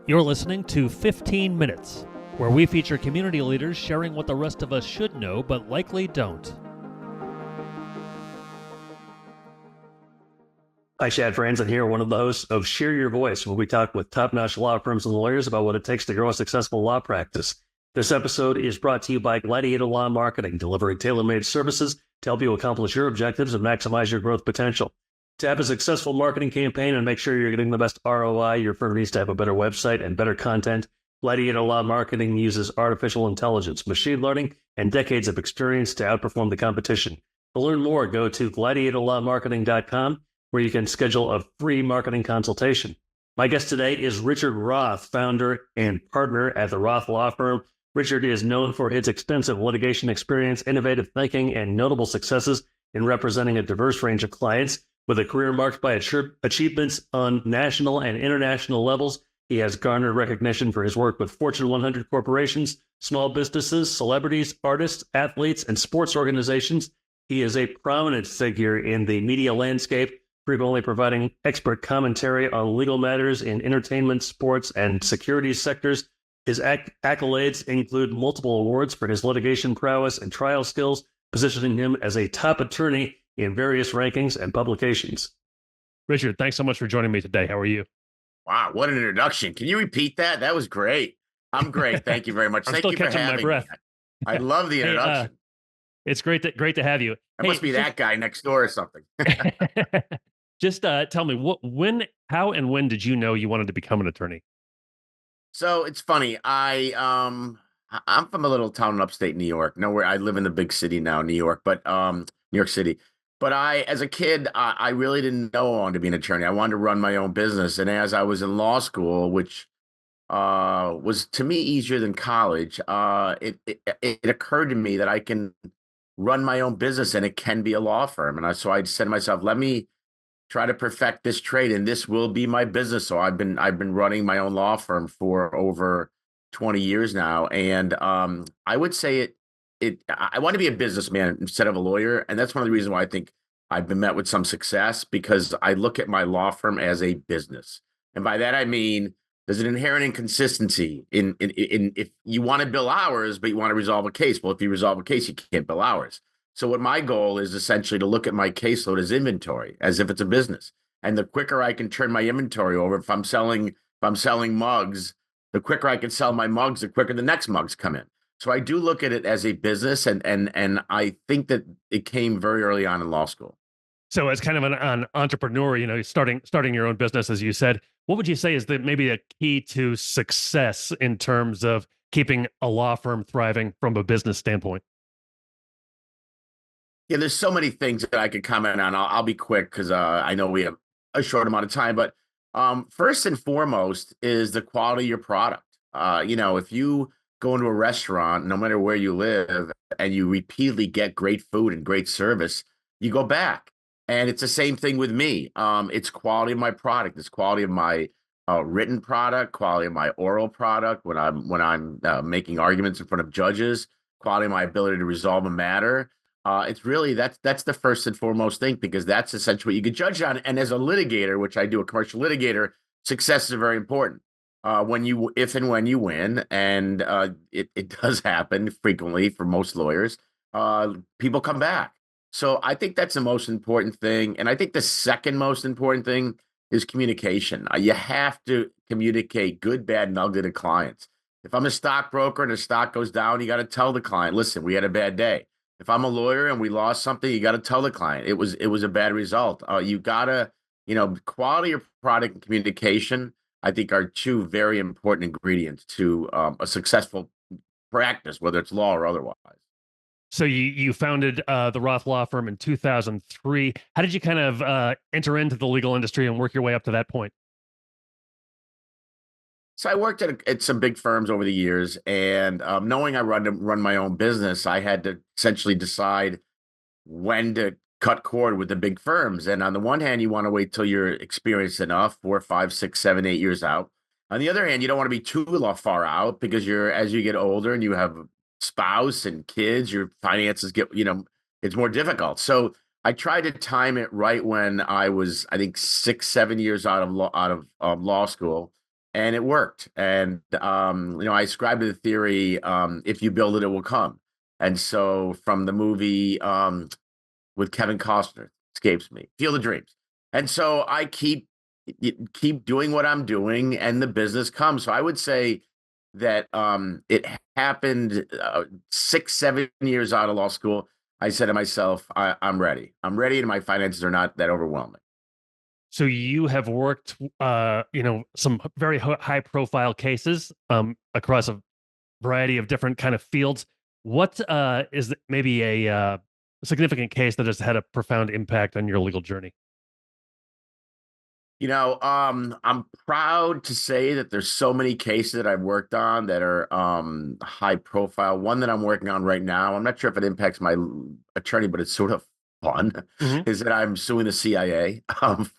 You're listening to 15 Minutes, where we feature community leaders sharing what the rest of us should know but likely don't. Hi, Shad Franzen here, one of the hosts of Share Your Voice, where we talk with top-notch law firms and lawyers about what it takes to grow a successful law practice. This episode is brought to you by Gladiator Law Marketing, delivering tailor-made services to help you accomplish your objectives and maximize your growth potential. To have a successful marketing campaign and make sure you're getting the best ROI, your firm needs to have a better website and better content. Gladiator Law Marketing uses artificial intelligence, machine learning, and decades of experience to outperform the competition. To learn more, go to gladiatorlawmarketing.com, where you can schedule a free marketing consultation. My guest today is Richard Roth, founder and partner at the Roth Law Firm. Richard is known for his extensive litigation experience, innovative thinking, and notable successes in representing a diverse range of clients. With a career marked by achievements on national and international levels, he has garnered recognition for his work with Fortune 100 corporations, small businesses, celebrities, artists, athletes, and sports organizations. He is a prominent figure in the media landscape, frequently providing expert commentary on legal matters in entertainment, sports, and securities sectors. His accolades include multiple awards for his litigation prowess and trial skills, positioning him as a top attorney in various rankings and publications. Richard, thanks so much for joining me today. How are you? Wow, what an introduction. Can you repeat that? That was great. I'm great. Thank you very much. I'm Thank still you for catching my having breath. me. I love the introduction. It's great to have you. I must be that guy next door or something. Just tell me, how and when did you know you wanted to become an attorney? So it's funny. I'm from a little town in upstate New York. Nowhere. I live in the big city now, New York, but New York City. But as a kid, I really didn't know I wanted to be an attorney. I wanted to run my own business. And as I was in law school, which was to me easier than college, it occurred to me that I can run my own business and it can be a law firm. And so I said to myself, let me try to perfect this trade, and this will be my business. So I've been running my own law firm for over 20 years now, and I would say I want to be a businessman instead of a lawyer, and that's one of the reasons why I think I've been met with some success, because I look at my law firm as a business, and by that I mean there's an inherent inconsistency in if you want to bill hours, but you want to resolve a case. Well, if you resolve a case, you can't bill hours. So what my goal is essentially to look at my caseload as inventory, as if it's a business. And the quicker I can turn my inventory over, if I'm selling mugs, the quicker I can sell my mugs, the quicker the next mugs come in. So I do look at it as a business, and I think that it came very early on in law school. So as kind of an entrepreneur, starting your own business, as you said, what would you say is maybe a key to success in terms of keeping a law firm thriving from a business standpoint? Yeah, there's so many things that I could comment on. I'll be quick because I know we have a short amount of time. But first and foremost is the quality of your product. If you go into a restaurant, no matter where you live, and you repeatedly get great food and great service, you go back. And it's the same thing with me. It's quality of my product. It's quality of my written product, quality of my oral product when I'm making arguments in front of judges, quality of my ability to resolve a matter. It's really that's the first and foremost thing, because that's essentially what you get judged on. And as a litigator, which I do, a commercial litigator, success is very important. If and when you win, and it does happen frequently for most lawyers, people come back. So I think that's the most important thing. And I think the second most important thing is communication. You have to communicate good, bad, and ugly to clients. If I'm a stockbroker and the stock goes down, you got to tell the client, listen, we had a bad day. If I'm a lawyer and we lost something, you got to tell the client it was a bad result. You gotta, quality of product and communication, I think, are two very important ingredients to a successful practice, whether it's law or otherwise. So you founded the Roth Law Firm in 2003. How did you kind of enter into the legal industry and work your way up to that point? So I worked at some big firms over the years, and knowing I run my own business, I had to essentially decide when to cut cord with the big firms. And on the one hand, you want to wait till you're experienced enough, 4, 5, 6, 7, 8 years out. On the other hand, you don't want to be too far out, because as you get older and you have a spouse and kids, your finances get, it's more difficult. So I tried to time it right when I was, I think, 6, 7 years out of law school. and it worked. And I ascribe to the theory, if you build it, it will come. And so from the movie with Kevin Costner, escapes me, Field of Dreams. And so I keep doing what I'm doing, and the business comes. So I would say that it happened 6, 7 years out of law school. I said to myself, I'm ready. I'm ready, and my finances are not that overwhelming. So you have worked, some very high profile cases across a variety of different kind of fields. What is maybe a significant case that has had a profound impact on your legal journey? I'm proud to say that there's so many cases that I've worked on that are high profile. One that I'm working on right now, I'm not sure if it impacts my attorney, but it's sort of fun, Hmm. is that I'm suing the CIA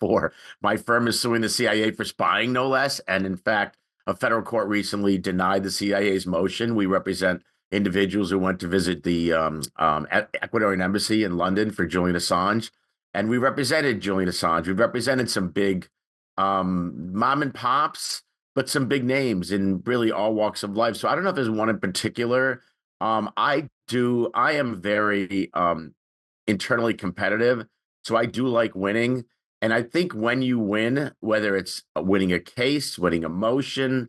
for my firm is suing the CIA for spying, no less. And in fact, a federal court recently denied the CIA's motion. We represent individuals who went to visit the Ecuadorian embassy in London for Julian Assange. And we represented Julian Assange. We represented some big mom and pops, but some big names in really all walks of life. So I don't know if there's one in particular. I am very internally competitive. So I do like winning. And I think when you win, whether it's winning a case, winning a motion,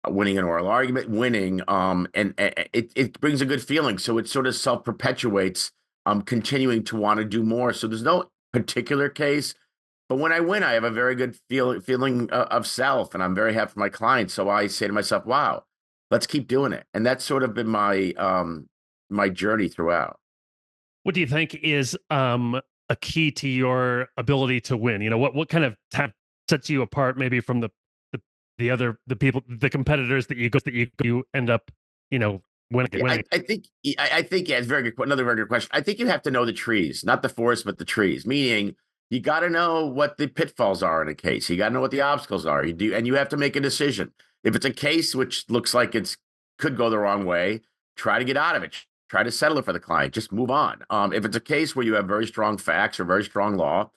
winning an oral argument, winning, it brings a good feeling. So it sort of self-perpetuates, continuing to want to do more. So there's no particular case, but when I win, I have a very good feeling of self, and I'm very happy for my clients. So I say to myself, "Wow, let's keep doing it." And that's sort of been my journey throughout. What do you think is a key to your ability to win? What kind of sets you apart, maybe from the the people, the competitors that you end up, Yeah, winning. I think yeah, it's very good. Another very good question. I think you have to know the trees, not the forest, but the trees. Meaning, you got to know what the pitfalls are in a case. You got to know what the obstacles are. You do, and you have to make a decision. If it's a case which looks like it's could go the wrong way, try to get out of it. Try to settle it for the client. Just move on. If it's a case where you have very strong facts or very strong law,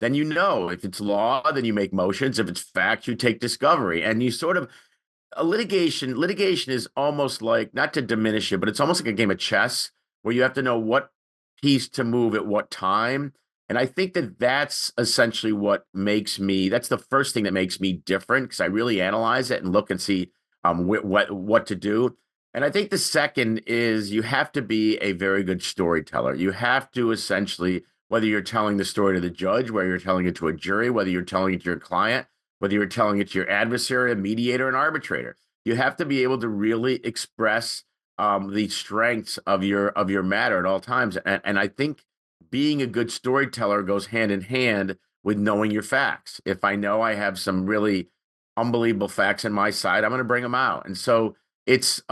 then you know. If it's law, then you make motions. If it's facts, you take discovery, and you sort of a litigation is almost like, not to diminish it, but it's almost like a game of chess where you have to know what piece to move at what time. And I think that that's essentially that's the first thing that makes me different, because I really analyze it and look and see what to do. And I think the second is you have to be a very good storyteller. You have to essentially, whether you're telling the story to the judge, whether you're telling it to a jury, whether you're telling it to your client, whether you're telling it to your adversary, a mediator, an arbitrator, you have to be able to really express the strengths of your matter at all times. And I think being a good storyteller goes hand in hand with knowing your facts. If I know I have some really unbelievable facts in my side, I'm going to bring them out. And so it's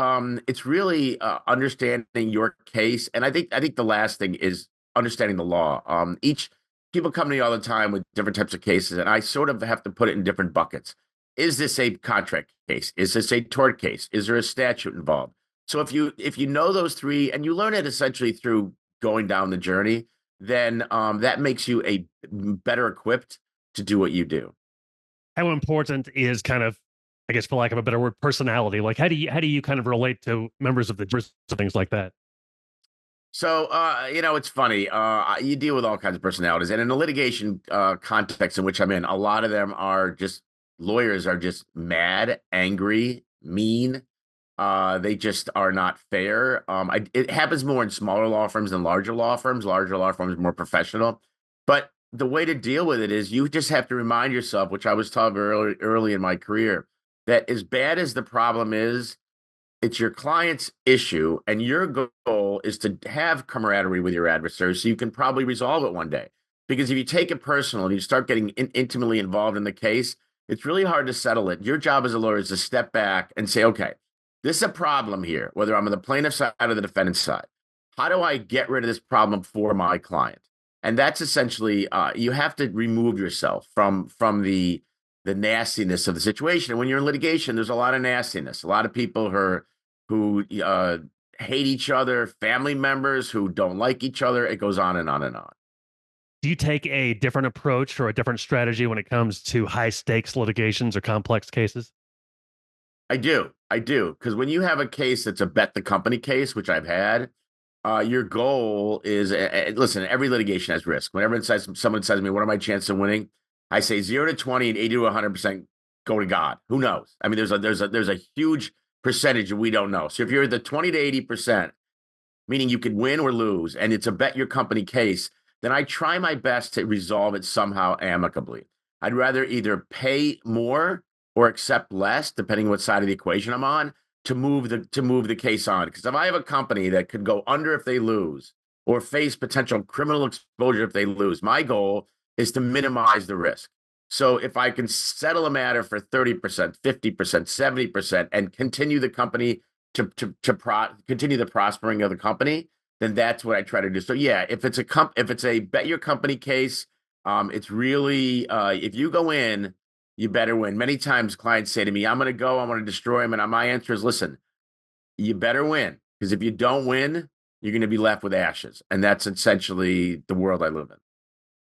really understanding your case. And I think the last thing is understanding the law. Each People come to me all the time with different types of cases, and I sort of have to put it in different buckets. Is this a contract case? Is this a tort case? Is there a statute involved? So if you know those three, and you learn it essentially through going down the journey, then that makes you a better equipped to do what you do. How important is kind of, I guess, for lack of a better word, personality? Like, how do you kind of relate to members of the jury, things like that? So, it's funny. You deal with all kinds of personalities, and in the litigation context in which I'm in, a lot of them are just lawyers are just mad, angry, mean. They just are not fair. It happens more in smaller law firms than larger law firms. Larger law firms are more professional, but the way to deal with it is you just have to remind yourself, which I was taught early in my career, that as bad as the problem is, it's your client's issue, and your goal is to have camaraderie with your adversary so you can probably resolve it one day. Because if you take it personal and you start getting intimately involved in the case, it's really hard to settle it. Your job as a lawyer is to step back and say, okay, this is a problem here, whether I'm on the plaintiff side or the defendant's side. How do I get rid of this problem for my client? And that's essentially, you have to remove yourself from the nastiness of the situation. And when you're in litigation, there's a lot of nastiness. A lot of people who hate each other, family members who don't like each other. It goes on and on and on. Do you take a different approach or a different strategy when it comes to high stakes litigations or complex cases? I do. I do. Because when you have a case that's a bet the company case, which I've had, your goal is listen, every litigation has risk. Whenever someone says to me, what are my chances of winning? I say 0 to 20 and 80 to 100% go to God. Who knows? I mean, there's a huge percentage that we don't know. So if you're the 20 to 80%, meaning you could win or lose, and it's a bet your company case, then I try my best to resolve it somehow amicably. I'd rather either pay more or accept less, depending on what side of the equation I'm on, to move the case on. Because if I have a company that could go under if they lose or face potential criminal exposure if they lose, my goal is to minimize the risk. So if I can settle a matter for 30%, 50%, 70%, and continue the company continue the prospering of the company, then that's what I try to do. So yeah, if it's a bet your company case, it's really if you go in, you better win. Many times clients say to me, I'm going to destroy them. And my answer is, listen, you better win. Because if you don't win, you're going to be left with ashes. And that's essentially the world I live in.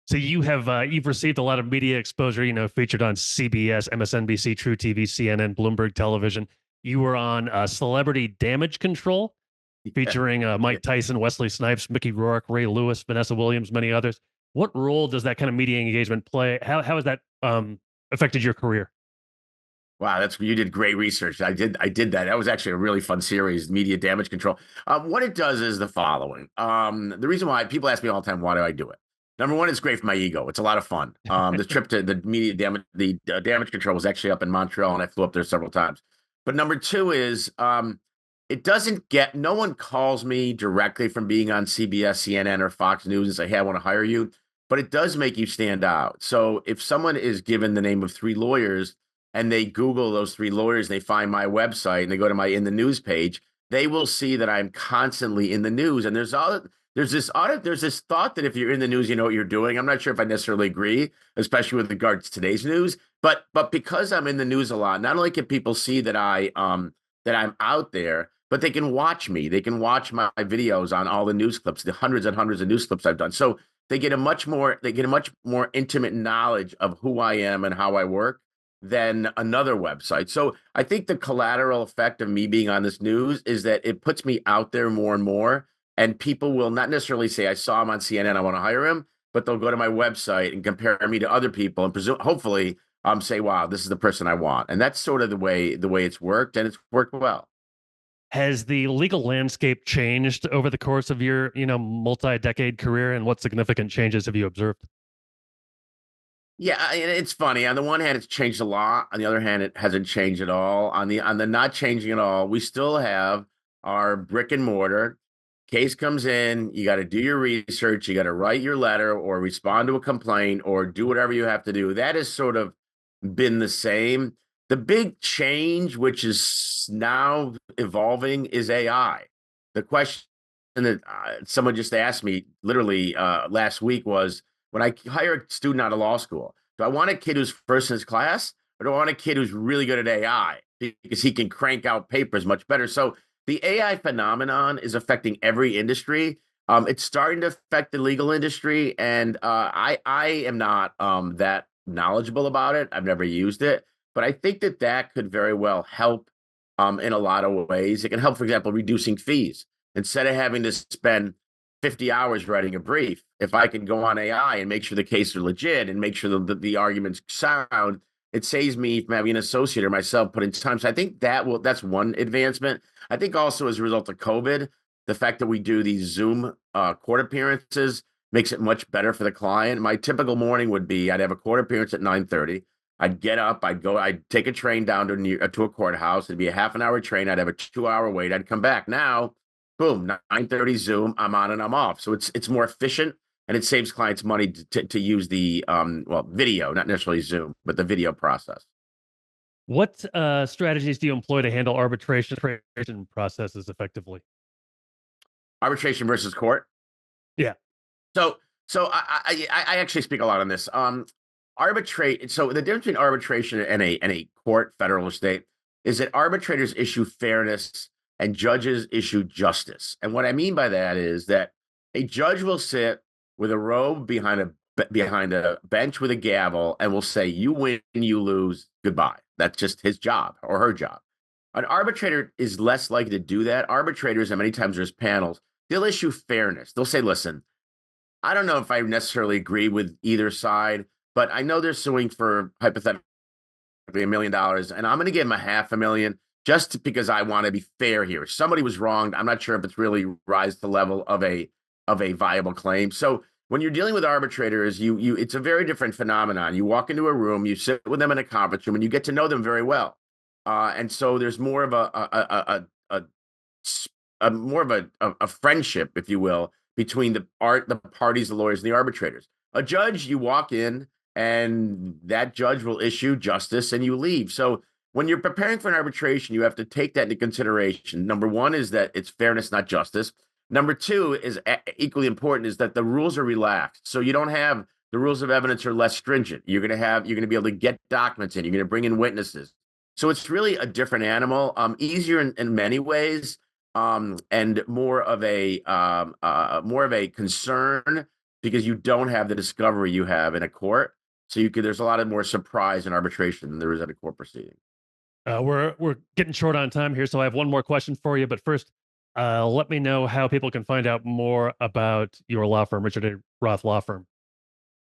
So you've received a lot of media exposure, featured on CBS, MSNBC, True TV, CNN, Bloomberg Television. You were on Celebrity Damage Control, featuring Yeah. Mike Tyson, Wesley Snipes, Mickey Rourke, Ray Lewis, Vanessa Williams, many others. What role does that kind of media engagement play? How has that affected your career? Wow, you did great research. I did that. That was actually a really fun series, Media Damage Control. What it does is the following. The reason why people ask me all the time, why do I do it? Number one, it's great for my ego. It's a lot of fun. The trip to the damage control was actually up in Montreal, and I flew up there several times. But number two is it doesn't get. No one calls me directly from being on CBS, CNN, or Fox News and say, "Hey, I want to hire you." But it does make you stand out. So if someone is given the name of three lawyers and they Google those three lawyers, they find my website and they go to my in the news page, they will see that I'm constantly in the news. And there's this thought that if you're in the news, you know what you're doing. I'm not sure if I necessarily agree, especially with regards to today's news. But because I'm in the news a lot, not only can people see that that I'm out there, but they can watch me. They can watch my videos on all the news clips, the hundreds and hundreds of news clips I've done. So they get a much more intimate knowledge of who I am and how I work than another website. So I think the collateral effect of me being on this news is that it puts me out there more and more. And people will not necessarily say, I saw him on CNN, I want to hire him, but they'll go to my website and compare me to other people and hopefully say, wow, this is the person I want. And that's sort of the way it's worked, and it's worked well. Has the legal landscape changed over the course of your, multi-decade career, and what significant changes have you observed? Yeah, it's funny. On the one hand, it's changed a lot. On the other hand, it hasn't changed at all. On the not changing at all, we still have our brick and mortar. Case comes in, you got to do your research, you got to write your letter or respond to a complaint or do whatever you have to do. That has sort of been the same. The big change, which is now evolving, is AI. The question that someone just asked me literally last week was, when I hire a student out of law school, do I want a kid who's first in his class, or do I want a kid who's really good at AI because he can crank out papers much better? So the AI phenomenon is affecting every industry. It's starting to affect the legal industry, and I am not that knowledgeable about it. I've never used it, but I think that could very well help in a lot of ways. It can help, for example, reducing fees. Instead of having to spend 50 hours writing a brief, if I can go on AI and make sure the case are legit and make sure that the arguments sound, it saves me from having an associate or myself put in time. So I think that's one advancement. I think also as a result of COVID, the fact that we do these Zoom court appearances makes it much better for the client. My typical morning would be I'd have a court appearance at 9:30. I'd get up, I'd take a train down to a courthouse. It'd be a half an hour train. I'd have a 2 hour wait. I'd come back. Now, boom, 9:30 Zoom. I'm on and I'm off. So it's more efficient, and it saves clients money to use the video, not necessarily Zoom, but the video process. What strategies do you employ to handle arbitration processes effectively? Arbitration versus court. Yeah. So I actually speak a lot on this. Arbitrate. So the difference between arbitration and a court, federal or state, is that arbitrators issue fairness and judges issue justice. And what I mean by that is that a judge will sit with a robe behind a bench with a gavel and will say, "You win, you lose, goodbye." That's just his job or her job. An arbitrator is less likely to do that. Arbitrators, and many times there's panels, they'll issue fairness. They'll say, listen, I don't know if I necessarily agree with either side, but I know they're suing for hypothetically $1 million, and I'm going to give them a $500,000 just because I want to be fair here. If somebody was wronged, I'm not sure if it's really rise to the level of a viable claim. So when you're dealing with arbitrators, it's a very different phenomenon. You walk into a room, you sit with them in a conference room, and you get to know them very well. And so there's more of a friendship, if you will, between the parties, the lawyers, and the arbitrators. A judge, you walk in, and that judge will issue justice, and you leave. So when you're preparing for an arbitration, you have to take that into consideration. Number one is that it's fairness, not justice. Number two is equally important, is that the rules are relaxed. So you don't have the rules of evidence are less stringent. You're going to be able to get documents in. You're going to bring in witnesses. So it's really a different animal, easier in many ways, and more of a concern because you don't have the discovery you have in a court. So there's a lot of more surprise in arbitration than there is at a court proceeding. We're getting short on time here, so I have one more question for you. But first, let me know how people can find out more about your law firm, Richard Roth Law Firm.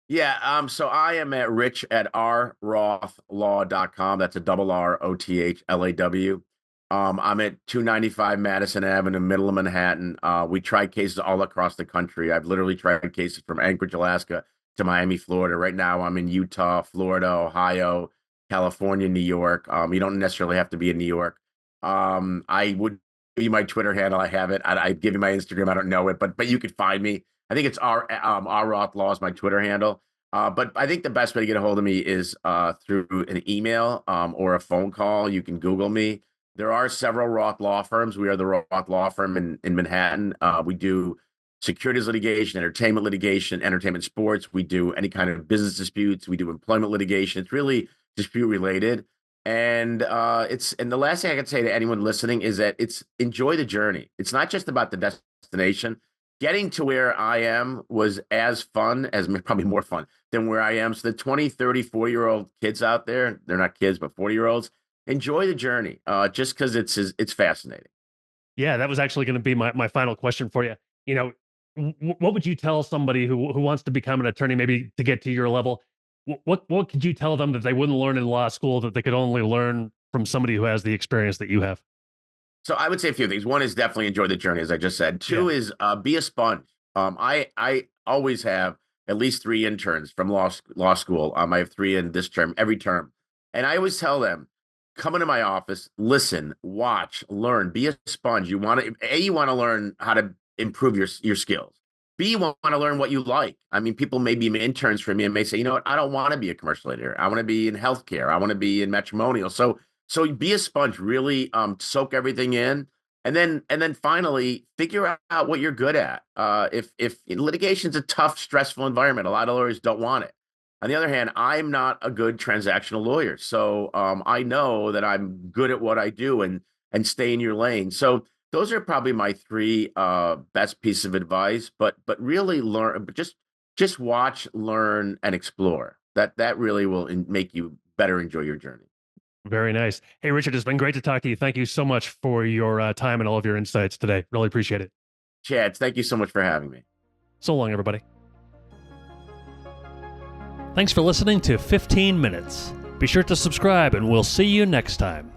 Yeah, so I am at rich@rrothlaw.com. That's a RROTHLAW. I'm at 295 Madison Avenue, middle of Manhattan. We try cases all across the country. I've literally tried cases from Anchorage, Alaska to Miami, Florida. Right now, I'm in Utah, Florida, Ohio, California, New York. You don't necessarily have to be in New York. I would give you my Twitter handle. I have it. I'd give you my Instagram. I don't know it, but you could find me. I think it's R Roth Law is my Twitter handle. But I think the best way to get a hold of me is through an email or a phone call. You can Google me. There are several Roth Law Firms. We are the Roth Law Firm in Manhattan. We do securities litigation, entertainment sports. We do any kind of business disputes. We do employment litigation. It's really dispute related. And the last thing I can say to anyone listening is that enjoy the journey. It's not just about the destination. Getting to where I am was as fun as probably more fun than where I am. So the 20, 30, 40-year-old kids out there, they're not kids, but 40-year-olds, enjoy the journey just because it's fascinating. Yeah, that was actually going to be my final question for you. You know, what would you tell somebody who wants to become an attorney, maybe to get to your level? What could you tell them that they wouldn't learn in law school that they could only learn from somebody who has the experience that you have? So I would say a few things. One is definitely enjoy the journey, as I just said. Two is be a sponge. I always have at least 3 interns from law school. I have 3 in this term, every term. And I always tell them, come into my office, listen, watch, learn, be a sponge. You want to learn how to improve your skills. B, you want to learn what you like. I mean, people may be interns for me and may say, you know what, I don't want to be a commercial litigator. I want to be in healthcare. I want to be in matrimonial. So be a sponge, really soak everything in. And then finally figure out what you're good at. If litigation is a tough, stressful environment, a lot of lawyers don't want it. On the other hand, I'm not a good transactional lawyer. So I know that I'm good at what I do and stay in your lane. So those are probably my 3 best pieces of advice, but really learn, but just watch, learn, and explore. That really will make you better enjoy your journey. Very nice. Hey, Richard, it's been great to talk to you. Thank you so much for your time and all of your insights today. Really appreciate it. Chad, thank you so much for having me. So long, everybody. Thanks for listening to 15 Minutes. Be sure to subscribe, and we'll see you next time.